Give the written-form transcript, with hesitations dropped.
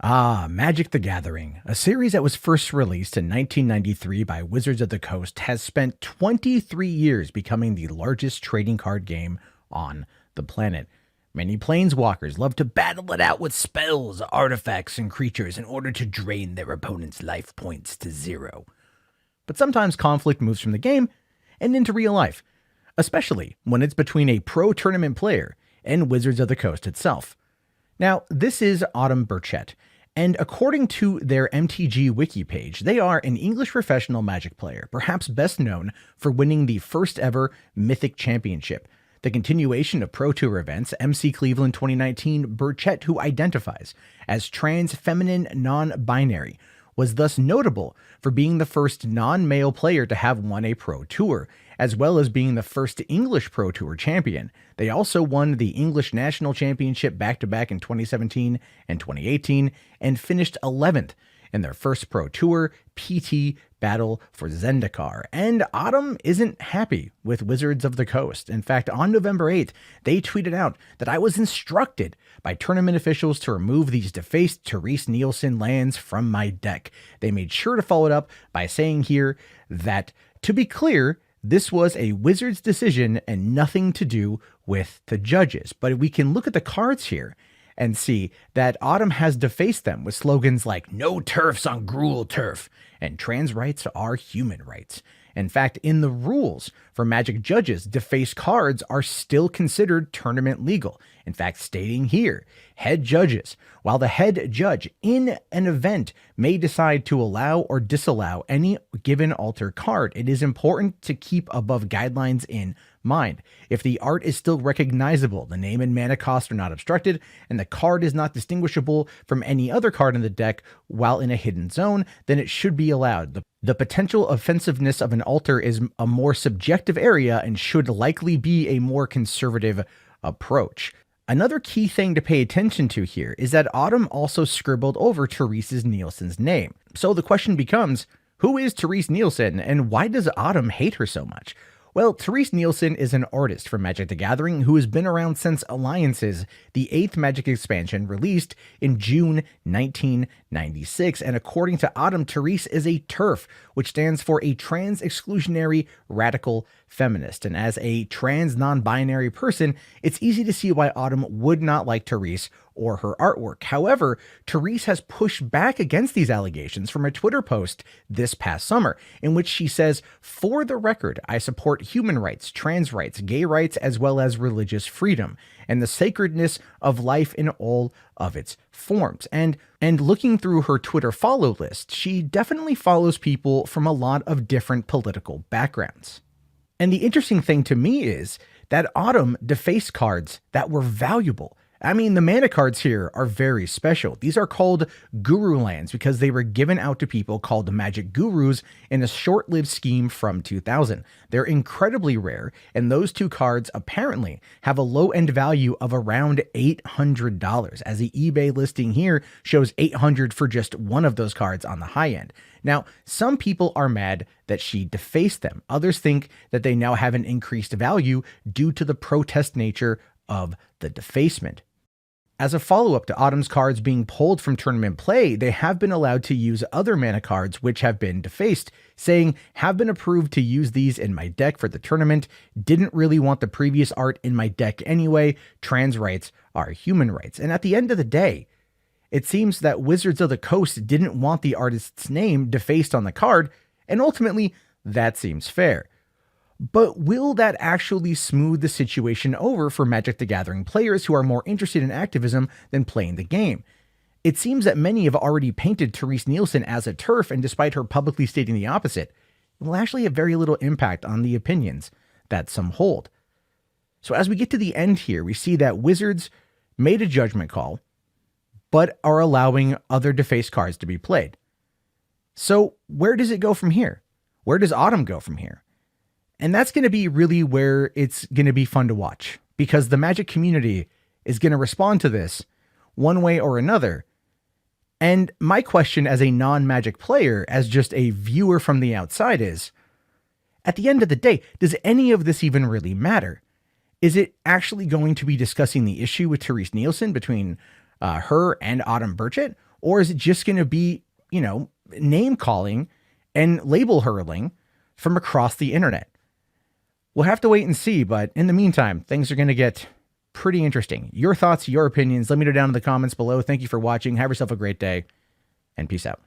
Magic the Gathering, a series that was first released in 1993 by Wizards of the Coast, has spent 23 years becoming the largest trading card game on the planet. Many planeswalkers love to battle it out with spells, artifacts, and creatures in order to drain their opponent's life points to zero. But sometimes conflict moves from the game and into real life, especially when it's between a pro tournament player and Wizards of the Coast itself. Now, this is Autumn Burchett, and according to their MTG wiki page, they are an English professional Magic player, perhaps best known for winning the first ever Mythic Championship, the continuation of Pro Tour events. MC Cleveland 2019, Burchett, who identifies as trans feminine non-binary, was thus notable for being the first non-male player to have won a Pro Tour, as well as being the first English Pro Tour champion. They also won the English National Championship back-to-back in 2017 and 2018, and finished 11th in their first Pro Tour PT battle for Zendikar. And Autumn isn't happy with Wizards of the Coast. In fact, on November 8th, they tweeted out that I was instructed by tournament officials to remove these defaced Terese Nielsen lands from my deck. They made sure to follow it up by saying here that, to be clear, this was a Wizards decision and nothing to do with the judges. But we can look at the cards here and see that Autumn has defaced them with slogans like "No TERFs on Gruul Turf" and "Trans rights are human rights." In fact, in the rules for Magic judges, defaced cards are still considered tournament legal. In fact, stating here, head judges, while the head judge in an event may decide to allow or disallow any given alter card, it is important to keep above guidelines in mind. If the art is still recognizable, the name and mana cost are not obstructed, and the card is not distinguishable from any other card in the deck while in a hidden zone, then it should be allowed. The potential offensiveness of an alter is a more subjective area and should likely be a more conservative approach. Another key thing to pay attention to here is that Autumn also scribbled over Terese Nielsen's name. So the question becomes, who is Terese Nielsen and why does Autumn hate her so much? Well, Terese Nielsen is an artist from Magic the Gathering who has been around since Alliances, the 8th Magic expansion released in June 1996. And according to Autumn, Terese is a TERF, which stands for a Trans Exclusionary Radical Feminist. And as a trans non-binary person, it's easy to see why Autumn would not like Terese or her artwork. However, Terese has pushed back against these allegations from a Twitter post this past summer, in which she says, "For the record, I support human rights, trans rights, gay rights, as well as religious freedom, and the sacredness of life in all of its forms." And looking through her Twitter follow list, she definitely follows people from a lot of different political backgrounds. And the interesting thing to me is that Autumn defaced cards that were valuable. I mean, the mana cards here are very special. These are called Guru lands because they were given out to people called Magic Gurus in a short-lived scheme from 2000. They're incredibly rare, and those two cards apparently have a low-end value of around $800, as the eBay listing here shows $800 for just one of those cards on the high end. Now, some people are mad that she defaced them. Others think that they now have an increased value due to the protest nature of the defacement. As a follow-up to Autumn's cards being pulled from tournament play, they have been allowed to use other mana cards which have been defaced, saying, "Have been approved to use these in my deck for the tournament. Didn't really want the previous art in my deck anyway. Trans rights are human rights." And at the end of the day, it seems that Wizards of the Coast didn't want the artist's name defaced on the card, and ultimately, that seems fair. But will that actually smooth the situation over for Magic the Gathering players who are more interested in activism than playing the game? It seems that many have already painted Terese Nielsen as a TERF, and despite her publicly stating the opposite, it will actually have very little impact on the opinions that some hold. So as we get to the end here, we see that Wizards made a judgment call, but are allowing other defaced cards to be played. So where does it go from here? Where does Autumn go from here? And that's going to be really where it's going to be fun to watch, because the Magic community is going to respond to this one way or another. And my question as a non-Magic player, as just a viewer from the outside, is, at the end of the day, does any of this even really matter? Is it actually going to be discussing the issue with Terese Nielsen between her and Autumn Burchett? Or is it just going to be, name calling and label hurling from across the internet? We'll have to wait and see, but in the meantime, things are going to get pretty interesting. Your thoughts, your opinions, let me know down in the comments below. Thank you for watching. Have yourself a great day, and peace out.